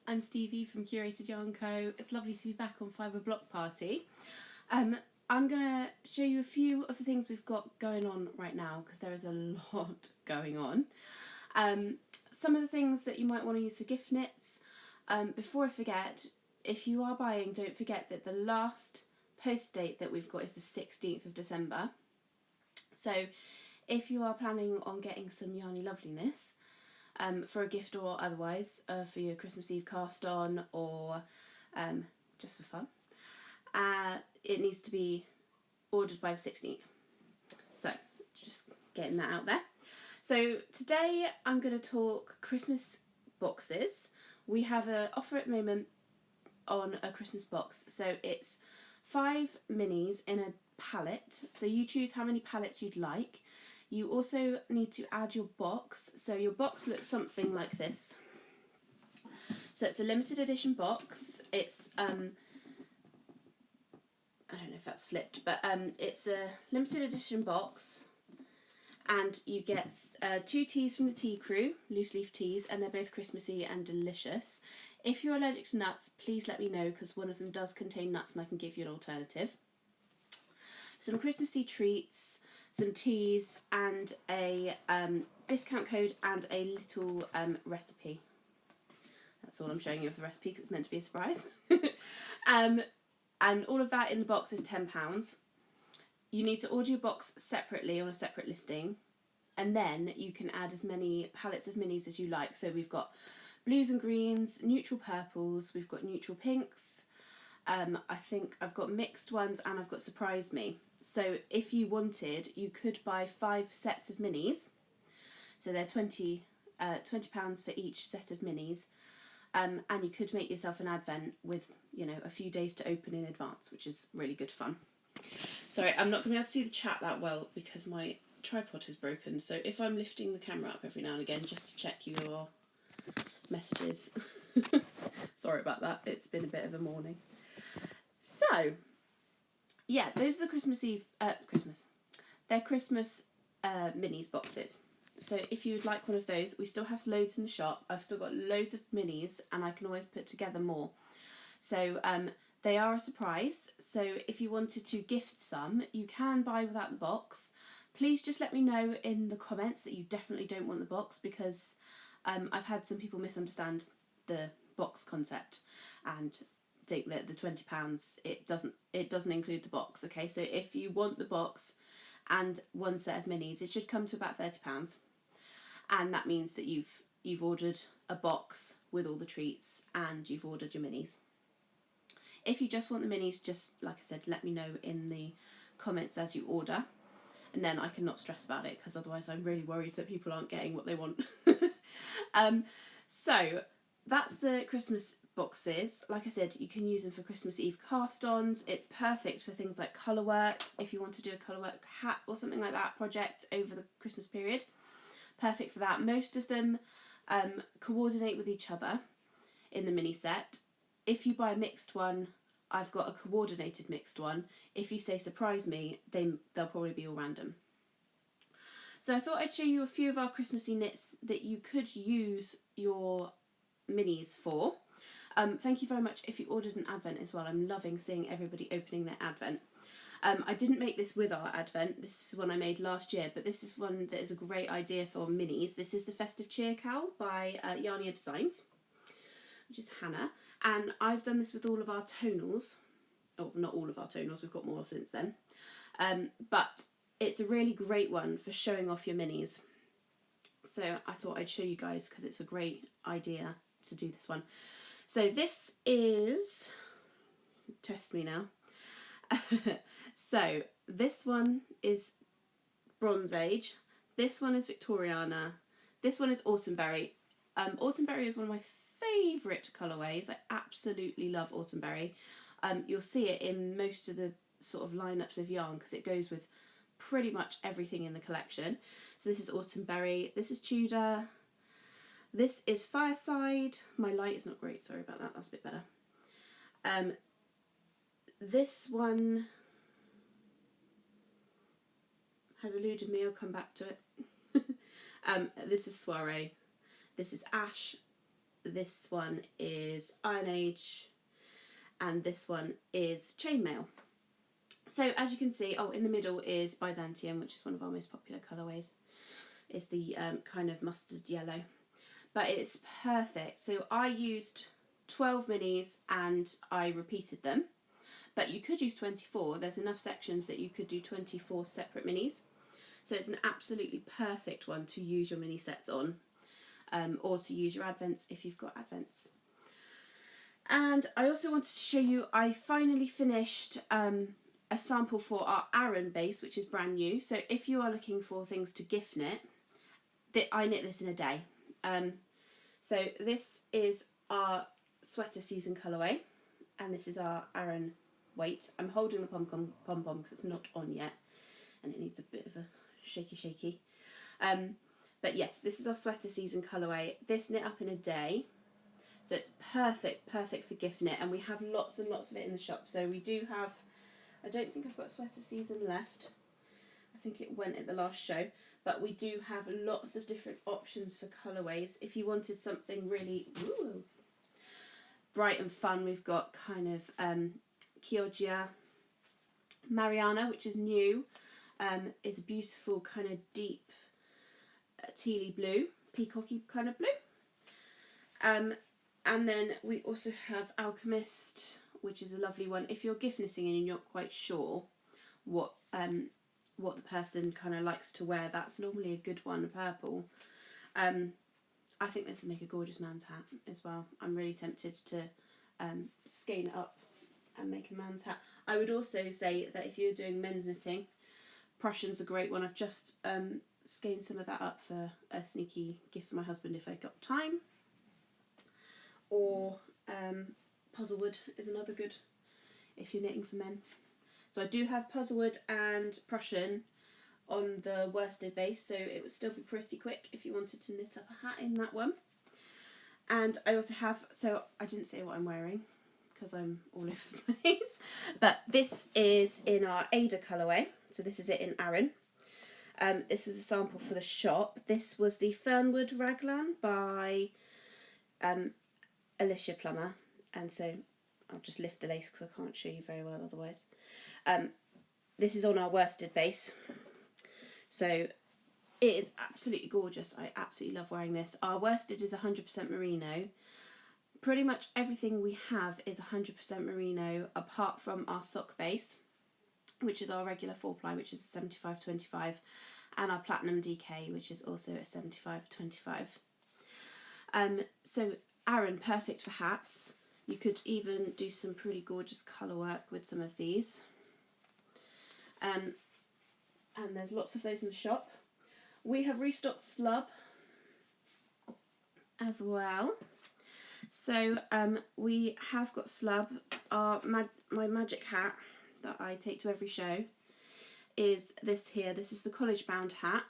I'm Stevie from Curated Yarn Co. It's lovely to be back on Fibre Block Party. I'm going to show you a few of the things we've got going on right now because there is a lot going on. Some of the things that you might want to use for gift knits. Before I forget, if you are buying, don't forget that the last post date that we've got is the 16th of December. So if you are planning on getting some yarny loveliness, for a gift or otherwise, for your Christmas Eve cast on or just for fun, it needs to be ordered by the 16th. So just getting that out there. So today I'm going to talk Christmas boxes. We have an offer at the moment on a Christmas box. So it's 5 minis in a palette. So you choose how many palettes you'd like. You also need to add your box. So your box looks something like this. So it's a limited edition box. It's I don't know if that's flipped, but it's a limited edition box, and you get 2 teas from the tea crew, loose leaf teas, and they're both Christmassy and delicious. If you're allergic to nuts, please let me know because one of them does contain nuts and I can give you an alternative. Some Christmassy treats, some teas, and a discount code and a little recipe. That's all I'm showing you of the recipe because it's meant to be a surprise. And all of that in the box is £10. You need to order your box separately on a separate listing, and then you can add as many palettes of minis as you like. So we've got blues and greens, neutral purples, we've got neutral pinks, I think I've got mixed ones, and I've got Surprise Me. So if you wanted, you could buy 5 sets of minis. So they're £20 for each set of minis. And you could make yourself an advent with, a few days to open in advance, which is really good fun. Sorry, I'm not going to be able to see the chat that well because my tripod has broken. So if I'm lifting the camera up every now and again just to check your messages. Sorry about that. It's been a bit of a morning. So, yeah, those are the Christmas Eve, They're Christmas minis boxes. So if you'd like one of those, we still have loads in the shop. I've still got loads of minis and I can always put together more. So they are a surprise. So if you wanted to gift some, you can buy without the box. Please just let me know in the comments that you definitely don't want the box because I've had some people misunderstand the box concept and think that the £20 it doesn't include the box. Okay, so if you want the box and 1 set of minis, it should come to about £30, and that means that you've ordered a box with all the treats and you've ordered your minis. If you just want the minis, just like I said, let me know in the comments as you order, and then I can not stress about it because otherwise I'm really worried that people aren't getting what they want. So that's the Christmas boxes. Like I said, you can use them for Christmas Eve cast-ons. It's perfect for things like colour work, if you want to do a colour work hat or something like that project over the Christmas period. Perfect for that. Most of them coordinate with each other in the mini set. If you buy a mixed one, I've got a coordinated mixed one. If you say Surprise Me, they'll probably be all random. So I thought I'd show you a few of our Christmassy knits that you could use your minis for. Thank you very much if you ordered an advent as well. I'm loving seeing everybody opening their advent. I didn't make this with our advent. This is one I made last year, but this is one that is a great idea for minis. This is the Festive Cheer Cowl by Yarnia Designs, which is Hannah. And I've done this with all of our tonals. Oh, not all of our tonals, we've got more since then. But it's a really great one for showing off your minis. So I thought I'd show you guys because it's a great idea to do this one. So this is, test me now. So this one is Bronze Age. This one is Victoriana. This one is Autumnberry. Autumnberry is one of my favourite colourways. I absolutely love Autumnberry. You'll see it in most of the sort of lineups of yarn because it goes with pretty much everything in the collection. So this is Autumnberry. This is Tudor. This is Fireside. My light is not great, sorry about that, that's a bit better. This one has eluded me, I'll come back to it. This is Soiree. This is Ash. this one is Iron Age, and this one is Chainmail. So as you can see, in the middle is Byzantium, which is one of our most popular colourways. It's the kind of mustard yellow, but it's perfect. So I used 12 minis and I repeated them, but you could use 24. There's enough sections that you could do 24 separate minis. So it's an absolutely perfect one to use your mini sets on, or to use your advents if you've got advents. And I also wanted to show you, I finally finished a sample for our Aran base, which is brand new. So if you are looking for things to gift knit, I knit this in a day. So this is our sweater season colourway, and this is our Aran weight. I'm holding the pom-pom because it's not on yet, and it needs a bit of a shaky. But yes, this is our sweater season colourway. This knit up in a day, so it's perfect for gift knit, and we have lots and lots of it in the shop. So we do have, I don't think I've got sweater season left. I think it went at the last show, but we do have lots of different options for colourways. If you wanted something really bright and fun, we've got kind of Chioggia Mariana, which is new. Is a beautiful kind of deep tealy blue, peacocky kind of blue. And then we also have Alchemist, which is a lovely one. If you're gift knitting and you're not quite sure what the person kind of likes to wear, that's normally a good one, purple. I think this would make a gorgeous man's hat as well. I'm really tempted to skein it up and make a man's hat. I would also say that if you're doing men's knitting, Prussian's a great one. I've just skeined some of that up for a sneaky gift for my husband if I got time. Or Puzzlewood is another good if you're knitting for men. So I do have Puzzlewood and Prussian on the worsted base, so it would still be pretty quick if you wanted to knit up a hat in that one. And I also have, so I didn't say what I'm wearing because I'm all over the place, but this is in our Ada colourway. So this is it in Aran. This was a sample for the shop. This was the Fernwood Raglan by Alicia Plummer, and so I'll just lift the lace because I can't show you very well otherwise. This is on our worsted base, so it is absolutely gorgeous. I absolutely love wearing this. Our worsted is 100% merino. Pretty much everything we have is 100% merino apart from our sock base, which is our regular 4-ply, which is a 75-25, and our platinum DK, which is also a 75-25. So Aran, perfect for hats. You could even do some pretty gorgeous colour work with some of these. And there's lots of those in the shop. We have restocked slub as well. So we have got slub. My magic hat that I take to every show is this here. This is the college bound hat.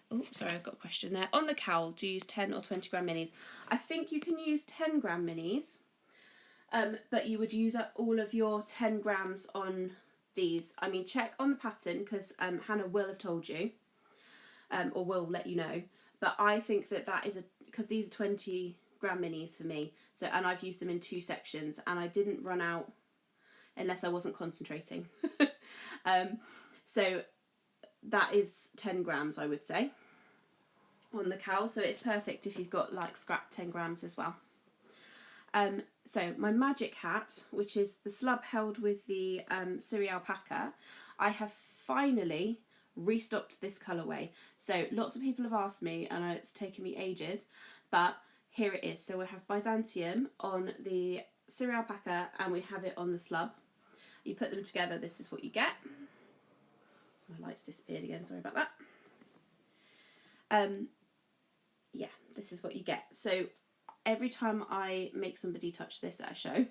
Oh, sorry, I've got a question there. On the cowl, do you use 10 or 20 gram minis? I think you can use 10 gram minis, but you would use up all of your 10 grams on these. I mean, check on the pattern because Hannah will have told you, or will let you know. But I think that is because these are 20 gram minis for me. So, and I've used them in 2 sections, and I didn't run out unless I wasn't concentrating. So that is 10 grams, I would say, on the cowl. So it's perfect if you've got like scrap 10 grams as well. So my magic hat, which is the slub held with the Surrey alpaca, I have finally restocked this colourway. So lots of people have asked me, and it's taken me ages, but here it is. So we have Byzantium on the Surrey alpaca and we have it on the slub. You put them together, this is what you get. My lights disappeared again, sorry about that. Yeah, this is what you get. So every time I make somebody touch this at a show,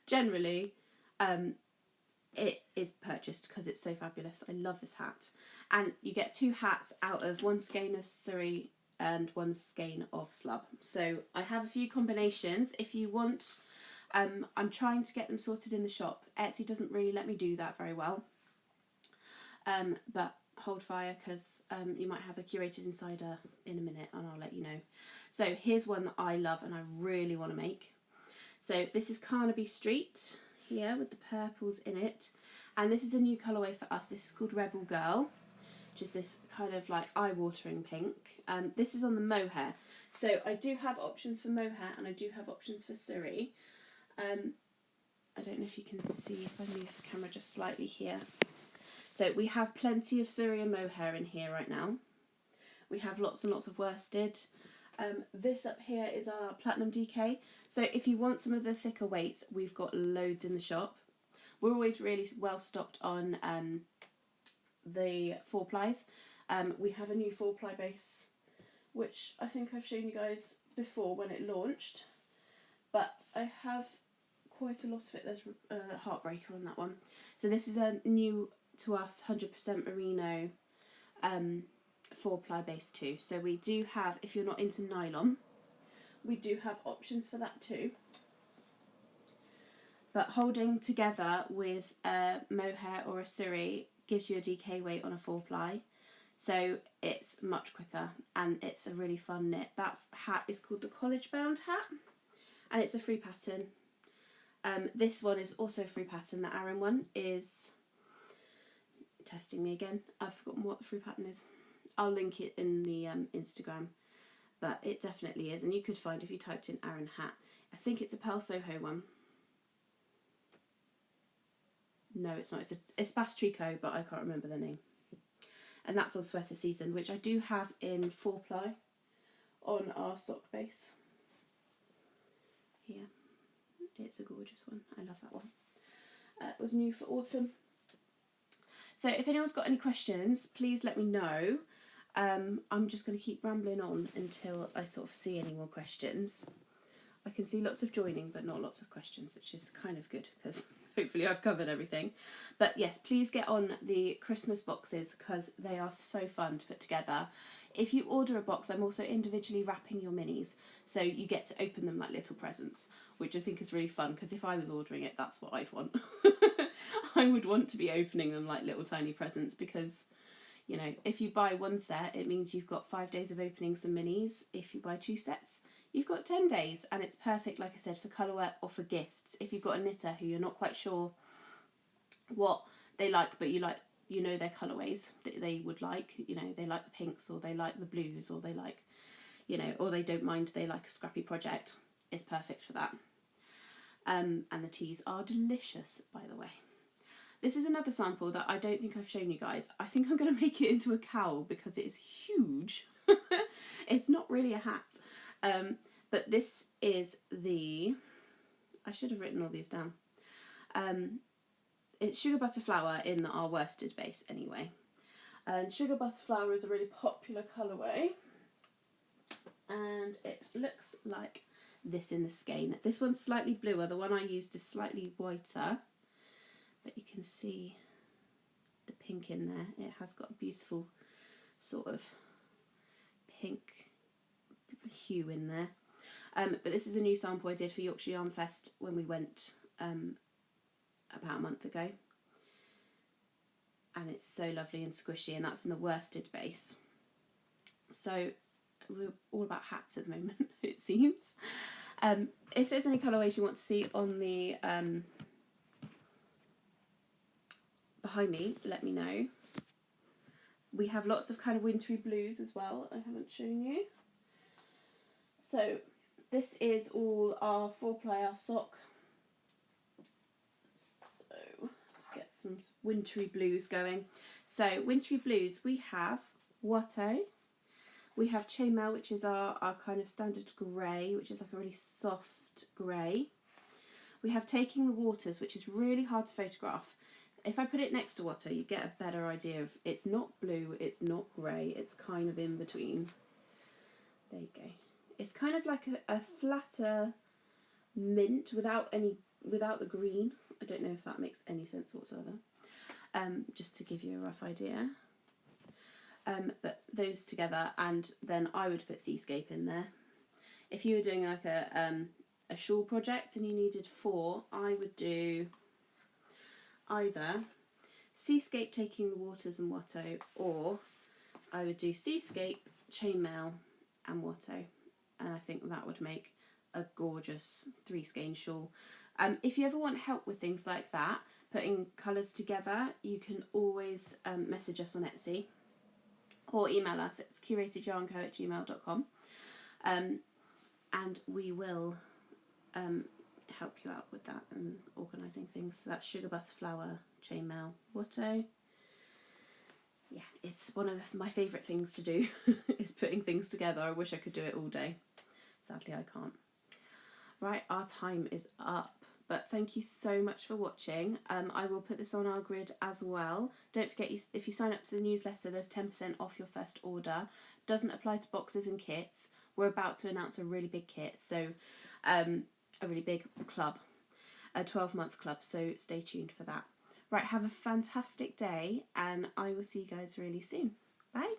generally it is purchased because it's so fabulous. I love this hat. And you get 2 hats out of 1 skein of Surrey and 1 skein of slub. So I have a few combinations if you want. I'm trying to get them sorted in the shop. Etsy doesn't really let me do that very well. But hold fire because you might have a curated insider in a minute and I'll let you know. So here's one that I love and I really want to make. So this is Carnaby Street here with the purples in it, and this is a new colourway for us. This is called Rebel Girl, which is this kind of like eye-watering pink. This is on the mohair. So I do have options for mohair and I do have options for Surrey. I don't know if you can see if I move the camera just slightly here. So we have plenty of Surrey and mohair in here right now. We have lots and lots of worsted. This up here is our Platinum DK. So if you want some of the thicker weights, we've got loads in the shop. We're always really well stocked on the 4-plies. We have a new 4-ply base, which I think I've shown you guys before when it launched. But I have quite a lot of it. There's a Heartbreaker on that one. So this is a new to us 100% merino 4-ply base too. So we do have, if you're not into nylon, we do have options for that too. But holding together with a mohair or a Surrey gives you a DK weight on a 4-ply. So it's much quicker and it's a really fun knit. That hat is called the College Bound hat and it's a free pattern. This one is also a free pattern. The Aran one is testing me again. I've forgotten what the free pattern is. I'll link it in the Instagram, but it definitely is, and you could find if you typed in Aran hat. I think it's a Pearl Soho one. No, it's not. It's Bass Tricot, but I can't remember the name. And that's on Sweater Season, which I do have in 4-ply on our sock base. Here. It's a gorgeous one. I love that one. It was new for autumn. So if anyone's got any questions, please let me know. I'm just going to keep rambling on until I sort of see any more questions. I can see lots of joining, but not lots of questions, which is kind of good because hopefully I've covered everything. But yes, please get on the Christmas boxes because they are so fun to put together. If you order a box, I'm also individually wrapping your minis, so you get to open them like little presents, which I think is really fun because if I was ordering it, that's what I'd want. I would want to be opening them like little tiny presents because, you know, if you buy one set, it means you've got 5 days of opening some minis. If you buy 2 sets, you've got 10 days, and it's perfect, like I said, for colour work or for gifts. If you've got a knitter who you're not quite sure what they like, but you know their colourways that they would like, you know, they like the pinks or they like the blues or they like, you know, or they don't mind, they like a scrappy project, it's perfect for that. And the teas are delicious, by the way. This is another sample that I don't think I've shown you guys. I think I'm going to make it into a cowl because it is huge. It's not really a hat. But this is the... I should have written all these down. It's Sugar Butterflower in our worsted base anyway. And Sugar Butterflower is a really popular colourway. And it looks like this in the skein. This one's slightly bluer. The one I used is slightly whiter. But you can see the pink in there. It has got a beautiful sort of pink hue in there. But this is a new sample I did for Yorkshire Yarn Fest when we went about a month ago. And it's so lovely and squishy, and that's in the worsted base. So we're all about hats at the moment, it seems. If there's any colourways you want to see on the behind me, let me know. We have lots of kind of wintry blues as well, I haven't shown you. So this is all our 4-ply, our sock. So let's get some wintry blues going. So wintry blues, we have Watteau. We have Chainmail, which is our kind of standard grey, which is like a really soft grey. We have Taking the Waters, which is really hard to photograph. If I put it next to Watteau, you get a better idea of, it's not blue, it's not grey, it's kind of in between. There you go. It's kind of like a flatter mint without the green. I don't know if that makes any sense whatsoever. Just to give you a rough idea. But those together, and then I would put Seascape in there. If you were doing like a shawl project and you needed 4, I would do either Seascape Taking the Waters and Watto, or I would do Seascape, Chainmail and Watto, and I think that would make a gorgeous 3-skein shawl. If you ever want help with things like that, putting colours together, you can always message us on Etsy or email us. It's curatedjarnco@gmail.com, and we will help you out with that and organising things. So that's Sugar Butterflower, Chainmail, Watto. Yeah, it's one of my favourite things to do is putting things together. I wish I could do it all day. Sadly, I can't. Right, our time is up. But thank you so much for watching. I will put this on our grid as well. Don't forget, if you sign up to the newsletter, there's 10% off your first order. Doesn't apply to boxes and kits. We're about to announce a really big kit, so a really big club, a 12-month club, so stay tuned for that. Right, have a fantastic day, and I will see you guys really soon. Bye.